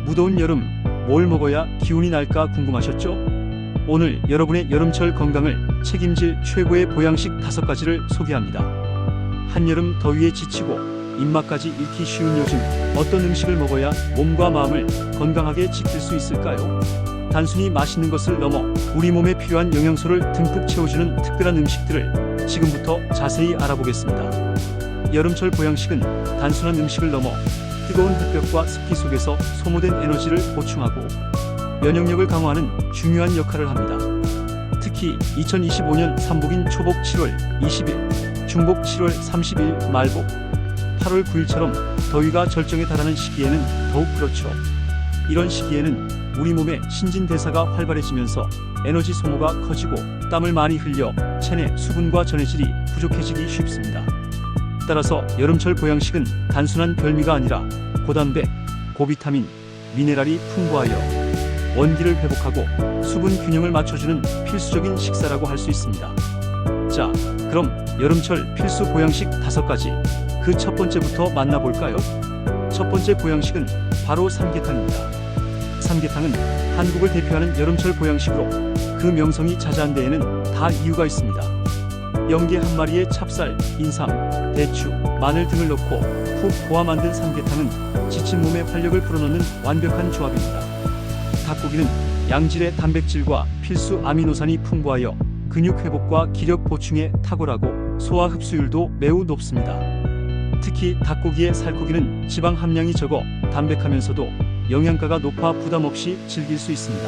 무더운 여름 뭘 먹어야 기운이 날까 궁금하셨죠? 오늘 여러분의 여름철 건강을 책임질 최고의 보양식 5가지를 소개합니다. 한여름 더위에 지치고 입맛까지 잃기 쉬운 요즘 어떤 음식을 먹어야 몸과 마음을 건강하게 지킬 수 있을까요? 단순히 맛있는 것을 넘어 우리 몸에 필요한 영양소를 듬뿍 채워주는 특별한 음식들을 지금부터 자세히 알아보겠습니다. 여름철 보양식은 단순한 음식을 넘어 뜨거운 햇볕과 습기 속에서 소모된 에너지를 보충하고 면역력을 강화하는 중요한 역할을 합니다. 특히 2025년 삼복인 초복 7월 20일, 중복 7월 30일, 말복 8월 9일처럼 더위가 절정에 달하는 시기에는 더욱 그렇죠. 이런 시기에는 우리 몸의 신진대사가 활발해지면서 에너지 소모가 커지고 땀을 많이 흘려 체내 수분과 전해질이 부족해지기 쉽습니다. 따라서 여름철 보양식은 단순한 별미가 아니라 고단백, 고비타민, 미네랄이 풍부하여 원기를 회복하고 수분 균형을 맞춰주는 필수적인 식사라고 할 수 있습니다. 자, 그럼 여름철 필수 보양식 5가지, 그 첫 번째부터 만나볼까요? 첫 번째 보양식은 바로 삼계탕입니다. 삼계탕은 한국을 대표하는 여름철 보양식으로 그 명성이 자자한 데에는 다 이유가 있습니다. 영계 한 마리에 찹쌀, 인삼, 대추, 마늘 등을 넣고 푹 고아 만든 삼계탕은 지친 몸에 활력을 불어넣는 완벽한 조합입니다. 닭고기는 양질의 단백질과 필수 아미노산이 풍부하여 근육 회복과 기력 보충에 탁월하고 소화 흡수율도 매우 높습니다. 특히 닭고기의 살코기는 지방 함량이 적어 담백하면서도 영양가가 높아 부담 없이 즐길 수 있습니다.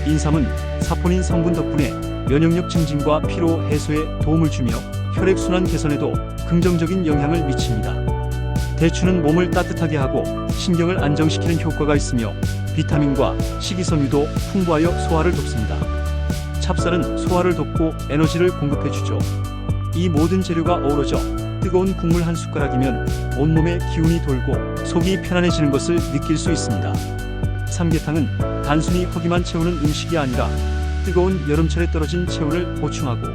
인삼은 사포닌 성분 덕분에 면역력 증진과 피로 해소에 도움을 주며 혈액순환 개선에도 긍정적인 영향을 미칩니다. 대추는 몸을 따뜻하게 하고 신경을 안정시키는 효과가 있으며 비타민과 식이섬유도 풍부하여 소화를 돕습니다. 찹쌀은 소화를 돕고 에너지를 공급해주죠. 이 모든 재료가 어우러져 뜨거운 국물 한 숟가락이면 온몸에 기운이 돌고 속이 편안해지는 것을 느낄 수 있습니다. 삼계탕은 단순히 허기만 채우는 음식이 아니라 뜨거운 여름철에 떨어진 체온을 보충하고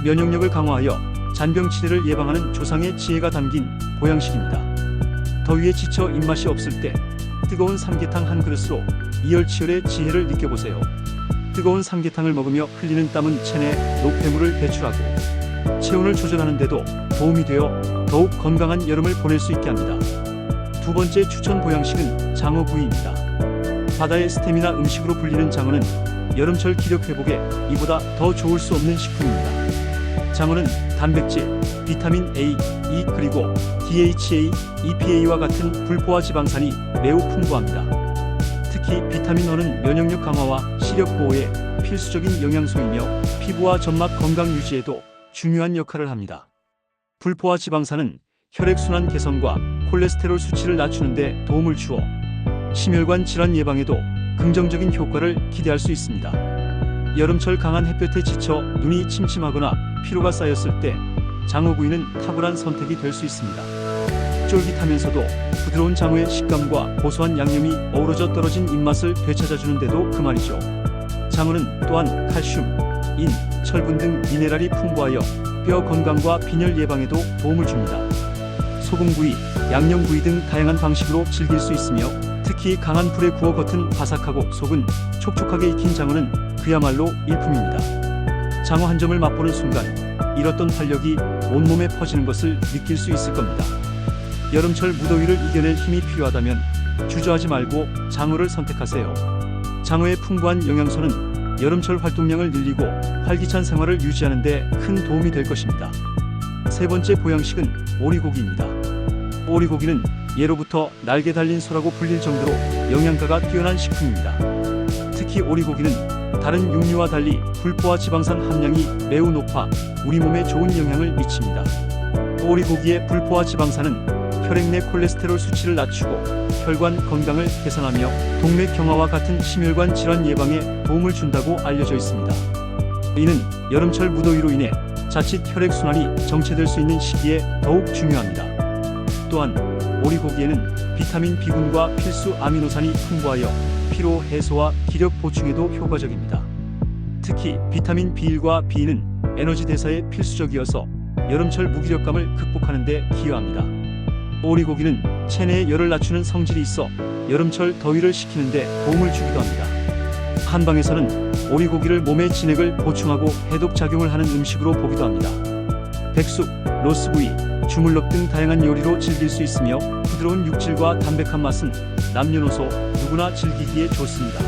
면역력을 강화하여 잔병 치레를 예방하는 조상의 지혜가 담긴 보양식입니다. 더위에 지쳐 입맛이 없을 때 뜨거운 삼계탕 한 그릇으로 이열치열의 지혜를 느껴보세요. 뜨거운 삼계탕을 먹으며 흘리는 땀은 체내 노폐물을 배출하고 체온을 조절하는 데도 도움이 되어 더욱 건강한 여름을 보낼 수 있게 합니다. 두 번째 추천 보양식은 장어구이입니다. 바다의 스테미나 음식으로 불리는 장어는 여름철 기력 회복에 이보다 더 좋을 수 없는 식품입니다. 장어는 단백질, 비타민 A, E 그리고 DHA, EPA와 같은 불포화 지방산이 매우 풍부합니다. 특히 비타민 O는 면역력 강화와 시력 보호에 필수적인 영양소이며 피부와 점막 건강 유지에도 중요한 역할을 합니다. 불포화 지방산은 혈액순환 개선과 콜레스테롤 수치를 낮추는 데 도움을 주어 심혈관 질환 예방에도 긍정적인 효과를 기대할 수 있습니다. 여름철 강한 햇볕에 지쳐 눈이 침침하거나 피로가 쌓였을 때 장어구이는 탁월한 선택이 될 수 있습니다. 쫄깃하면서도 부드러운 장어의 식감과 고소한 양념이 어우러져 떨어진 입맛을 되찾아주는데도 그 말이죠. 장어는 또한 칼슘, 인, 철분 등 미네랄이 풍부하여 뼈 건강과 빈혈 예방에도 도움을 줍니다. 소금구이, 양념구이 등 다양한 방식으로 즐길 수 있으며 특히 강한 불에 구워 겉은 바삭하고 속은 촉촉하게 익힌 장어는 그야말로 일품입니다. 장어 한 점을 맛보는 순간 잃었던 활력이 온몸에 퍼지는 것을 느낄 수 있을 겁니다. 여름철 무더위를 이겨낼 힘이 필요하다면 주저하지 말고 장어를 선택하세요. 장어의 풍부한 영양소는 여름철 활동량을 늘리고 활기찬 생활을 유지하는 데 큰 도움이 될 것입니다. 세 번째 보양식은 오리고기입니다. 오리고기는 예로부터 날개 달린 소라고 불릴 정도로 영양가가 뛰어난 식품입니다. 특히 오리고기는 다른 육류와 달리 불포화 지방산 함량이 매우 높아 우리 몸에 좋은 영향을 미칩니다. 오리고기의 불포화 지방산은 혈액 내 콜레스테롤 수치를 낮추고 혈관 건강을 개선하며 동맥 경화와 같은 심혈관 질환 예방에 도움을 준다고 알려져 있습니다. 이는 여름철 무더위로 인해 자칫 혈액순환이 정체될 수 있는 시기에 더욱 중요합니다. 또한 오리고기에는 비타민 B군과 필수 아미노산이 풍부하여 피로 해소와 기력 보충에도 효과적입니다. 특히 비타민 B1과 B2는 에너지 대사에 필수적이어서 여름철 무기력감을 극복하는 데 기여합니다. 오리고기는 체내의 열을 낮추는 성질이 있어 여름철 더위를 식히는 데 도움을 주기도 합니다. 한방에서는 오리고기를 몸의 진액을 보충하고 해독 작용을 하는 음식으로 보기도 합니다. 백숙, 로스구이, 주물럭 등 다양한 요리로 즐길 수 있으며 부드러운 육질과 담백한 맛은 남녀노소 누구나 즐기기에 좋습니다.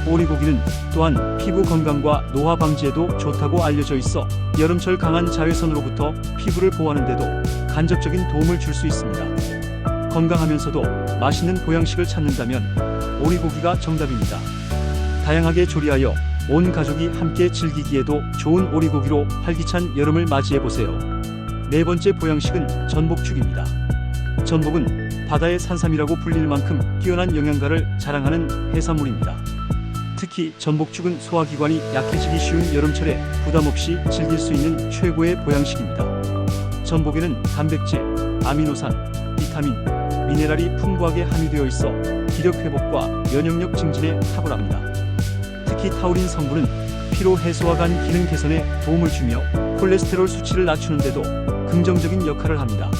오리고기는 또한 피부 건강과 노화 방지에도 좋다고 알려져 있어 여름철 강한 자외선으로부터 피부를 보호하는 데도 간접적인 도움을 줄 수 있습니다. 건강하면서도 맛있는 보양식을 찾는다면 오리고기가 정답입니다. 다양하게 조리하여 온 가족이 함께 즐기기에도 좋은 오리고기로 활기찬 여름을 맞이해보세요. 네 번째 보양식은 전복죽입니다. 전복은 바다의 산삼이라고 불릴 만큼 뛰어난 영양가를 자랑하는 해산물입니다. 특히 전복죽은 소화기관이 약해지기 쉬운 여름철에 부담없이 즐길 수 있는 최고의 보양식입니다. 전복에는 단백질, 아미노산, 비타민, 미네랄이 풍부하게 함유되어 있어 기력 회복과 면역력 증진에 탁월합니다. 특히 타우린 성분은 피로 해소와 간 기능 개선에 도움을 주며 콜레스테롤 수치를 낮추는 데도 긍정적인 역할을 합니다.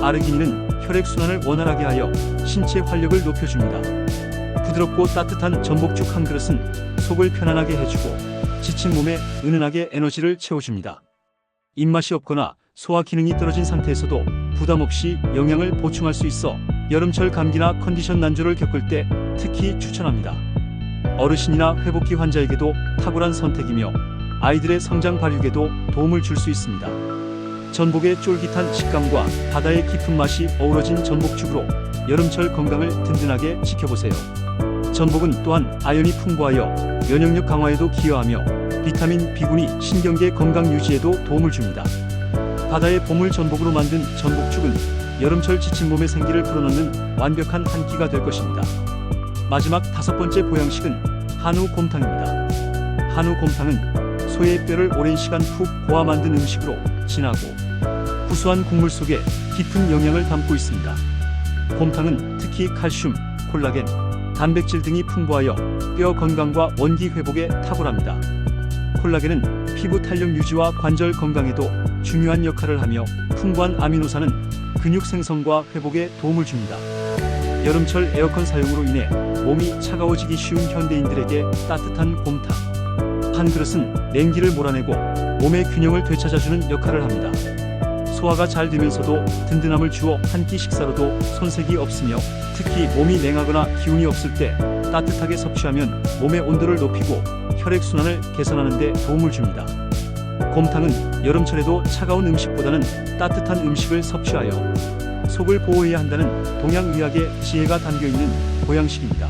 아르기닌은 혈액순환을 원활하게 하여 신체 활력을 높여줍니다. 부드럽고 따뜻한 전복죽 한 그릇은 속을 편안하게 해주고 지친 몸에 은은하게 에너지를 채워줍니다. 입맛이 없거나 소화 기능이 떨어진 상태에서도 부담 없이 영양을 보충할 수 있어 여름철 감기나 컨디션 난조를 겪을 때 특히 추천합니다. 어르신이나 회복기 환자에게도 탁월한 선택이며 아이들의 성장 발육에도 도움을 줄 수 있습니다. 전복의 쫄깃한 식감과 바다의 깊은 맛이 어우러진 전복죽으로 여름철 건강을 든든하게 지켜보세요. 전복은 또한 아연이 풍부하여 면역력 강화에도 기여하며 비타민 B군이 신경계 건강 유지에도 도움을 줍니다. 바다의 보물 전복으로 만든 전복죽은 여름철 지친 몸의 생기를 불어넣는 완벽한 한 끼가 될 것입니다. 마지막 다섯 번째 보양식은 한우곰탕입니다. 한우곰탕은 소의 뼈를 오랜 시간 푹 고아 만든 음식으로 진하고 구수한 국물 속에 깊은 영양을 담고 있습니다. 곰탕은 특히 칼슘, 콜라겐, 단백질 등이 풍부하여 뼈 건강과 원기 회복에 탁월합니다. 콜라겐은 피부 탄력 유지와 관절 건강에도 중요한 역할을 하며 풍부한 아미노산은 근육 생성과 회복에 도움을 줍니다. 여름철 에어컨 사용으로 인해 몸이 차가워지기 쉬운 현대인들에게 따뜻한 곰탕 한 그릇은 냉기를 몰아내고 몸의 균형을 되찾아주는 역할을 합니다. 소화가 잘 되면서도 든든함을 주어 한 끼 식사로도 손색이 없으며 특히 몸이 냉하거나 기운이 없을 때 따뜻하게 섭취하면 몸의 온도를 높이고 혈액순환을 개선하는 데 도움을 줍니다. 곰탕은 여름철에도 차가운 음식보다는 따뜻한 음식을 섭취하여 속을 보호해야 한다는 동양의학의 지혜가 담겨있는 보양식입니다.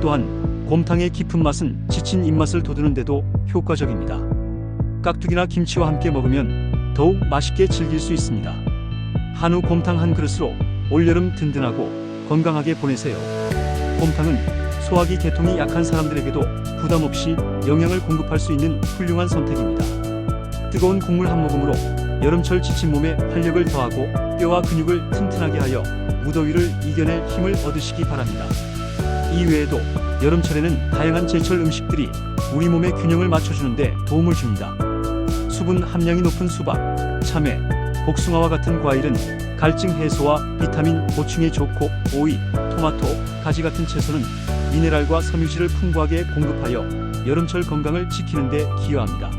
또한 곰탕의 깊은 맛은 지친 입맛을 돋우는 데도 효과적입니다. 깍두기나 김치와 함께 먹으면 더욱 맛있게 즐길 수 있습니다. 한우 곰탕 한 그릇으로 올여름 든든하고 건강하게 보내세요. 곰탕은 소화기 계통이 약한 사람들에게도 부담 없이 영양을 공급할 수 있는 훌륭한 선택입니다. 뜨거운 국물 한 모금으로 여름철 지친 몸에 활력을 더하고 뼈와 근육을 튼튼하게 하여 무더위를 이겨낼 힘을 얻으시기 바랍니다. 이 외에도 여름철에는 다양한 제철 음식들이 우리 몸의 균형을 맞춰주는데 도움을 줍니다. 수분 함량이 높은 수박, 참외, 복숭아와 같은 과일은 갈증 해소와 비타민 보충에 좋고 오이, 토마토, 가지 같은 채소는 미네랄과 섬유질을 풍부하게 공급하여 여름철 건강을 지키는 데 기여합니다.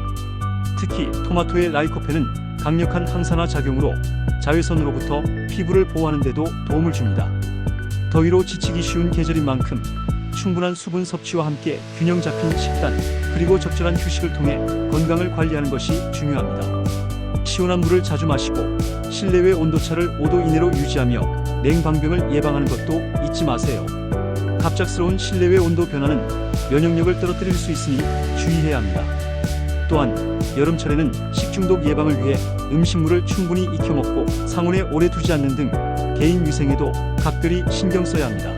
특히 토마토의 라이코펜은 강력한 항산화 작용으로 자외선으로부터 피부를 보호하는 데도 도움을 줍니다. 더위로 지치기 쉬운 계절인 만큼 충분한 수분 섭취와 함께 균형 잡힌 식단 그리고 적절한 휴식을 통해 건강을 관리하는 것이 중요합니다. 시원한 물을 자주 마시고 실내외 온도차를 5도 이내로 유지하며 냉방병을 예방하는 것도 잊지 마세요. 갑작스러운 실내외 온도 변화는 면역력을 떨어뜨릴 수 있으니 주의해야 합니다. 또한 여름철에는 식중독 예방을 위해 음식물을 충분히 익혀 먹고 상온에 오래 두지 않는 등 개인 위생에도 각별히 신경 써야 합니다.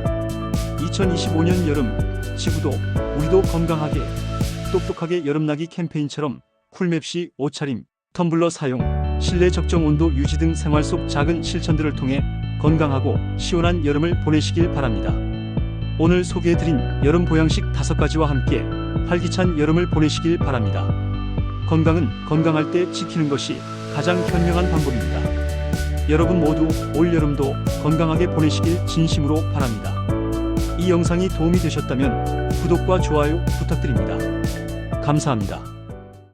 2025년 여름, 지구도 우리도 건강하게 똑똑하게 여름나기 캠페인처럼 쿨맵시 옷차림, 텀블러 사용, 실내 적정 온도 유지 등 생활 속 작은 실천들을 통해 건강하고 시원한 여름을 보내시길 바랍니다. 오늘 소개해드린 여름 보양식 5가지와 함께 활기찬 여름을 보내시길 바랍니다. 건강은 건강할 때 지키는 것이 가장 현명한 방법입니다. 여러분 모두 올여름도 건강하게 보내시길 진심으로 바랍니다. 이 영상이 도움이 되셨다면 구독과 좋아요 부탁드립니다. 감사합니다.